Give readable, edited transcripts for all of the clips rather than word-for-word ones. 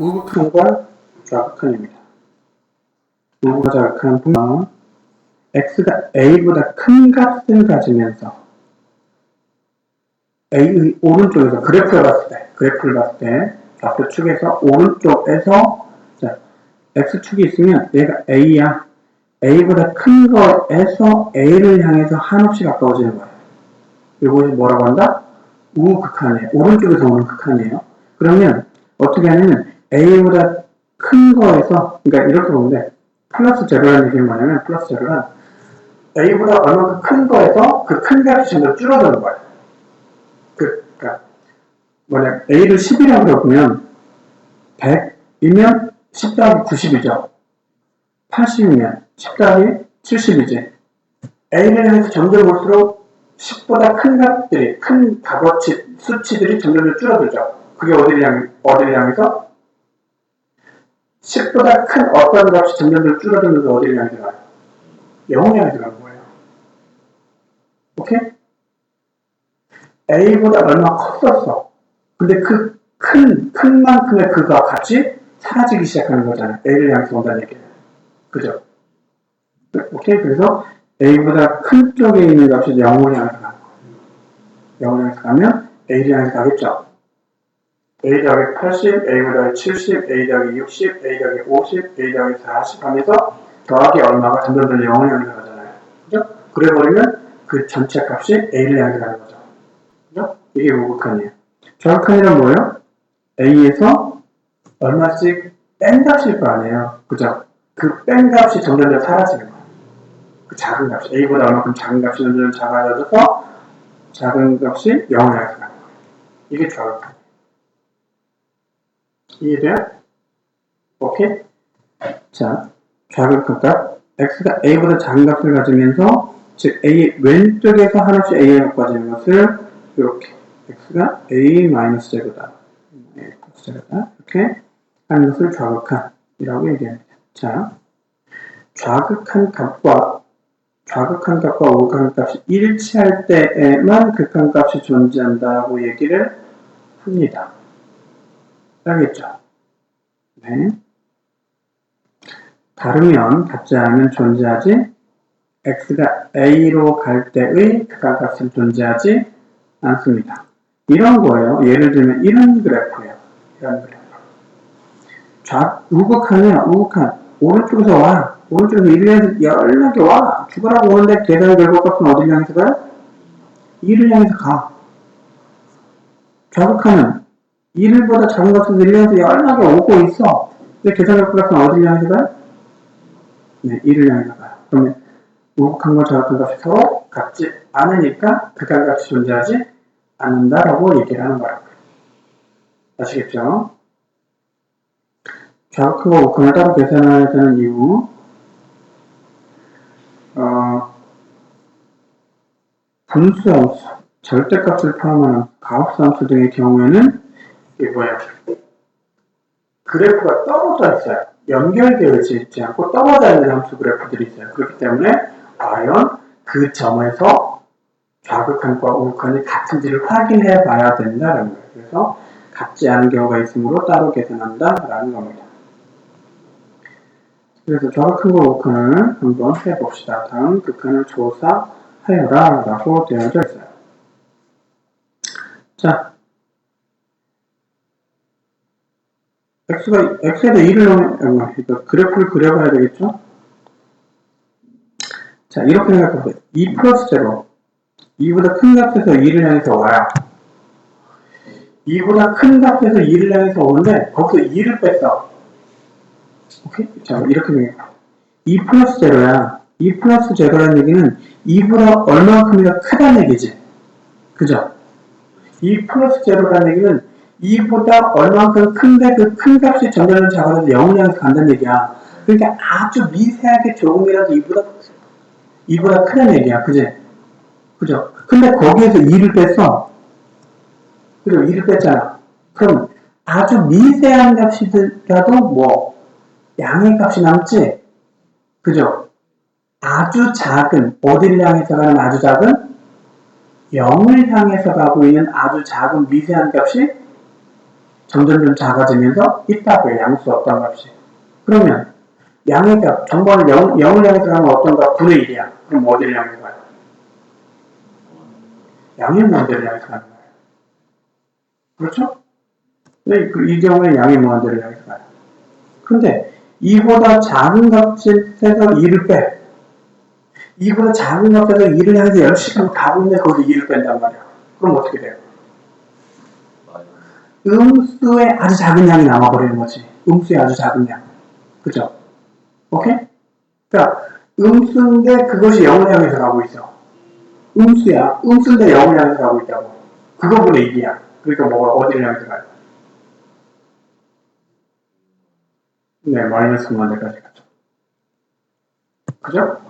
우극한과 좌극한입니다. 우극과 좌극한 보면 x가 a보다 큰 값을 가지면서 a의 오른쪽에서 그래프를 봤을 때 좌표축에서 오른쪽에서 자, x축이 있으면 얘가 a야. a보다 큰 거에서 a를 향해서 한없이 가까워지는 거예요. 이것이 뭐라고 한다? 우극한이에요. 오른쪽에서 오는 극한이에요. 그러면 어떻게 하냐면 a보다 큰 거에서, 그러니까 이렇게 보면 돼. 플러스 제로라는 얘기는 뭐냐면 플러스 제로는 a보다 얼마큼 큰 거에서 그 큰 값이 점점 줄어드는 거예요. 그러니까 뭐냐, a를 10이라고 보면 100이면 10 더하기 90이죠. 80이면 10 더하기 70이지. a를 향해서 점점 볼수록 10보다 큰 값들이, 큰 값어치, 수치들이 점점 줄어들죠. 그게 어디를 향해서? 10보다 큰 어떤 값이 점점 줄어들면서 어디를 향해서 가요? 0을 향해서 가는 거예요. 오케이? a보다 얼마 컸었어. 근데 그 큰 만큼의 그가 값이 사라지기 시작하는 거잖아요. a를 향해서 온다는 얘기예요. 그죠? 오케이? 그래서 a보다 큰 쪽에 있는 값이 0을 향해서 가는 거예요. 0을 향해서 가면 a를 향해서 가겠죠? a 더하기 80, a 더하기 70, a 더하기 60, a 더하기 50, a 더하기 40 하면서 더하기 얼마가 점점 더 0을 향해서 가잖아요. 그죠? 그래 버리면 그 전체 값이 a를 향해서 가는 거죠. 그죠? 이게 우극한이에요. 좌극한이란 뭐예요? a에서 얼마씩 뺀 값일 거 아니에요. 그죠? 그 뺀 값이 점점 더 사라지는 거예요. 그 작은 값이, a보다 얼마큼 작은 값이 점점 작아져서 작은 값이 0을 향해서 가는 거예요. 이게 좌극한. 이해돼요? 오케이? 자, 좌극한 값. x가 a보다 작은 값을 가지면서, 즉, a 왼쪽에서 한없이 a에 가까워지는 것을, 이렇게. x가 a-제로다. 이렇게 하는 것을 좌극한이라고 얘기합니다. 자, 좌극한 값과 우극한 값이 일치할 때에만 극한 값이 존재한다고 얘기를 합니다. 알겠죠? 네. 다르면, 같지 않으면 존재하지, x가 a로 갈 때의 극한값은 존재하지 않습니다. 이런 거예요. 예를 들면 이런 그래프예요. 이런 그래프. 우극한이야, 우극한. 오른쪽에서 와. 오른쪽에서 1을 연락이 와. 죽으라고 오는데 계산 결과값은 어디를 향해서 가요? 2를 향해서 가. 좌극한은 1보다 작은 값을 1을 향해서 연락이 오고 있어. 근데 계산 결과값은 어디를 향해서 가요? 네, 1을 향해서 가요. 그러면 우극한과 좌극한 값이 서로 같지 않으니까 극한값이 존재하지 않는다라고 얘기를 하는 거라고요. 아시겠죠? 좌극한과 우극한을 따로 계산해야 되는 이유, 분수함수, 절대값을 포함하는 가압수함수 등의 경우에는 이게 뭐예요? 그래프가 떨어져 있어요. 연결되어 있지 않고 떨어져 있는 함수 그래프들이 있어요. 그렇기 때문에 과연 그 점에서 좌극한과 우극한이 같은지를 확인해 봐야 된다라는 거예요. 그래서 같지 않은 경우가 있으므로 따로 계산한다라는 겁니다. 그래서 좌극한과 우극한을 한번 해봅시다. 다음 극한을 조사하여라 라고 되어져 있어요. 자, x에다 2를 넣으면, 그래프를 그려봐야 되겠죠? 자, 이렇게 생각해보세요. 2 플러스 제로. 2보다 큰 값에서 2를 향해서 와요. 2보다 큰 값에서 2를 향해서 오는데, 거기서 2를 뺐어. 오케이? 자, 이렇게 생각해요. 2 플러스 제로야. 2 플러스 제로라는 얘기는 2보다 얼마만큼이나 크다는 얘기지. 그죠? 2 플러스 제로라는 얘기는 2보다 얼마만큼 큰데 그 큰 값이 점점 작아져서 0을 향해서 간다는 얘기야. 그러니까 아주 미세하게 조금이라도 2보다 크다는 얘기야. 그죠? 근데 거기에서 2를 뺐어. 그리고 2를 뺐잖아. 그럼 아주 미세한 값이라도 뭐 양의 값이 남지? 그죠? 아주 작은, 어디를 향해서 가는 아주 작은? 0을 향해서 가고 있는 아주 작은 미세한 값이 점점 작아지면서 있다고요. 양수 어떤 값이. 그러면 양의 값, 정말 0을 향해서 가면 어떤 값? 9의 1이야. 그럼 어디를 향해서 가요? 양의 무한대를 향해서 가는 거예요. 그렇죠? 네, 이 경우에 양의 무한대를 향해서 가요. 근데 2보다 작은 값에서 2를 빼. 2보다 작은 값에서 2를 향해서 10시간 가고 있는데 거기서 2를 뺀단 말이야. 그럼 어떻게 돼요? 음수의 아주 작은 양이 남아버리는 거지. 음수의 아주 작은 양. 그죠? 오케이? 그러니까 음수인데 그것이 0을 향해서 가고 있어. 음수야. 음수인데 0을 향해서 가고 있다고. 그거분의 1이야. 그러니까 뭐가 어디를 향해서 가요? 네, 마이너스 무한대까지 가죠. 그죠?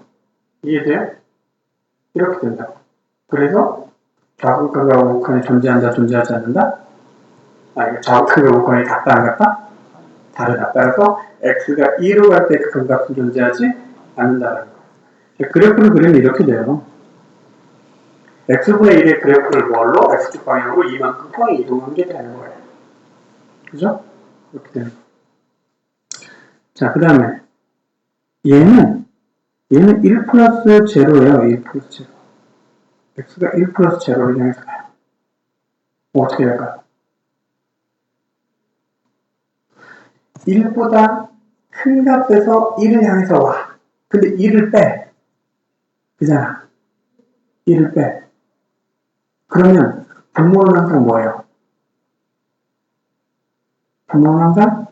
이해돼요? 이렇게 된다고. 그래서 좌극한과 우극한이 존재한다, 존재하지 않는다? 좌극한과 우극한이 같다, 안 같다? 다르다. 따라서 x가 2로 갈 때 그 근값은 존재하지 않는다라는 거예요. 그래프를 그리면 이렇게 돼요. x분의 1의 그래프를 뭘로? x축 방향으로 이만큼 평이 이동한 게 되는 거예요. 그죠? 이렇게 되는 거예요. 자, 그 다음에 얘는 1 플러스 제로예요. 1 플러스 제로. x가 1 플러스 제로를 향해서 가요. 어떻게 될까요? 1보다 큰 값에서 1을 향해서 와. 근데 1을 빼. 그잖아. 1을 빼. 그러면 분모는 항상 뭐예요? 분모는 항상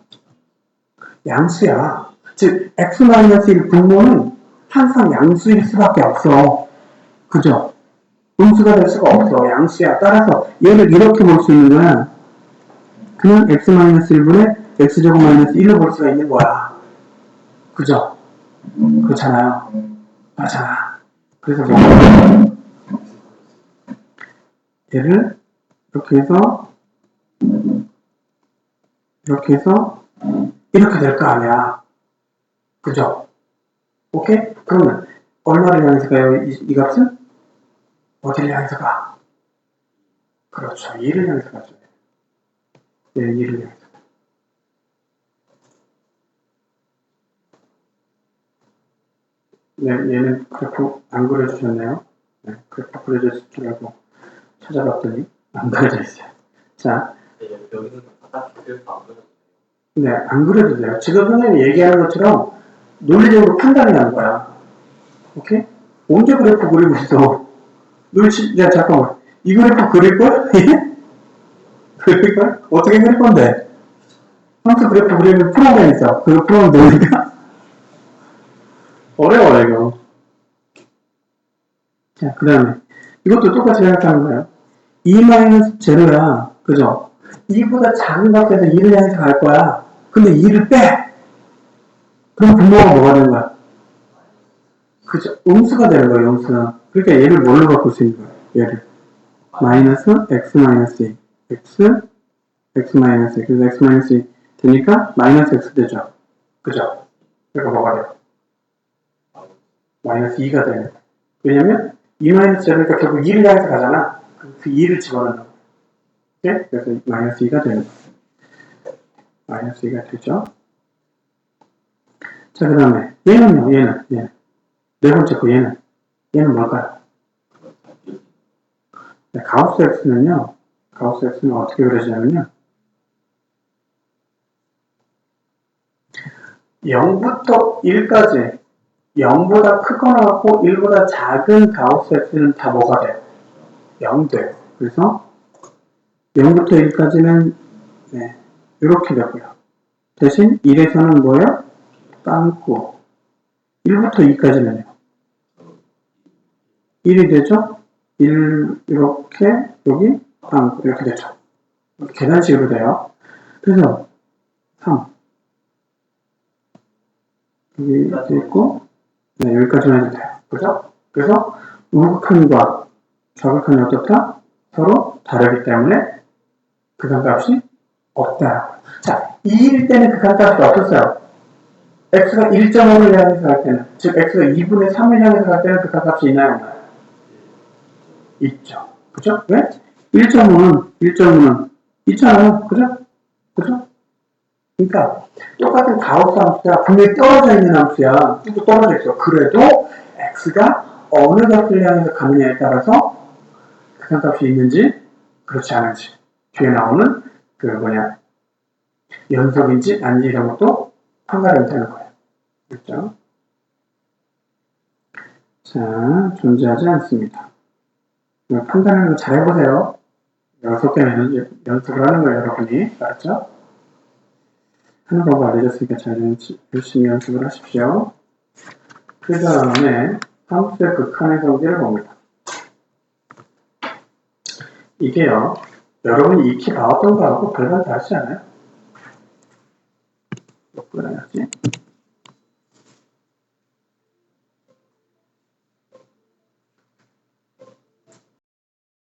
양수야. 즉 x-1 분모는 항상 양수일 수밖에 없어. 그죠? 음수가 될 수가 없어. 양수야. 따라서 얘를 이렇게 볼 수 있는 거야. 그냥 x-1분의 x제곱 마이너스 1로 볼 수가 있는 거야. 그죠? 그렇잖아요. 맞아. 그래서 뭐 얘를 이렇게 해서 이렇게 될 거 아니야. 그죠? 오케이? 그러면 얼마를 향해서 가요? 이 값은? 어디를 향해서 가? 그렇죠. 2를 향해서 가죠. 네, 2를 향해서. 네, 얘는 그래프 안 그려주셨네요. 네, 그래프 그려줬을 줄 알고 찾아봤더니 안 그려져 있어요. 자. 여기는 바닥 그래프 안 그려도 돼요? 네, 안 그려도 돼요. 지금 선생님이 얘기하는 것처럼 논리적으로 판단이 나는 거야. 오케이? 언제 그래프 그리고 있어? 야, 잠깐만. 이 그래프 그릴 거야? 그릴 거야? 어떻게 그릴 건데? 항상 그래프 그리면 프로그램 있어. 그거 프로그램 되니까? 어려워, 이거. 자, 그 다음에. 이것도 똑같이 생각하는 거예요. 2-0야. 그죠? 2보다 작은 값에서 2를 향해서 갈 거야. 근데 2를 빼! 그럼 분모가 뭐가 되는 거야? 그죠? 음수가 되는 거예요, 음수가. 그러니까 얘를 뭘로 바꿀 수 있는 거예요? 얘를. 마이너스 x 마이너스 2. x 마이너스 2. 그래서 x 마이너스 2 되니까 마이너스 x 되죠. 그죠? 그러니까 뭐가 돼요? 마이너스 2가 되는 거예요. 왜냐면 2 마이너스 제로니까 결국 2를 향해서 가잖아. 그 2를 집어넣는 거예요. 오케이? 그래서 마이너스 2가 되는 거예요. 마이너스 2가 되죠. 자, 그 다음에 얘는요, 얘는. 네 번째 거 얘는 뭘까요? 네, 가우스 x는요, 가우스 x는 어떻게 그려지냐면요, 0부터 1까지 0보다 크거나 같고 1보다 작은 가우스 x는 다 뭐가 돼요? 0 돼요. 그래서 0부터 1까지는 네, 이렇게 되고요. 대신 1에서는 뭐예요? 빵꾸. 1부터 2까지는요. 1이 되죠? 1 이렇게 여기 빵꾸 이렇게 되죠. 계단식으로 돼요. 그래서 3 여기 돼 있고 네, 여기까지만 해도 돼요. 그죠? 그래서 우극한과 좌극한이 어떻다? 서로 다르기 때문에 극한값이 없다. 자, 2일 때는 극한값이 없었어요. x가 1.5를 향해서 갈 때는, 즉 x가 2분의 3을 향해서 갈 때는 극한값이 있나요? 없나요? 있죠. 그죠? 왜? 1.5는 있잖아요. 그죠? 그죠? 그러니까 똑같은 가우스 함수야. 분명히 떨어져 있는 함수야. 또 떨어져 있어. 그래도 x가 어느 값을 향해서 가느냐에 따라서 극한값이 있는지 그렇지 않은지 뒤에 나오는 그 연속인지 아닌지 이런 것도 판가름이 되는 거예요. 그렇죠? 자, 존재하지 않습니다. 판단하는 거 잘 해보세요. 6개는 연습을 하는 거예요, 여러분이. 알았죠? 하는 방법 알려줬으니까 잘 열심히 연습을 하십시오. 그 다음에 함수의 극한의 성질을 봅니다. 이게요, 여러분이 익히 봐왔던 거하고 별반 다르지 않아요? 몇 번 해야지?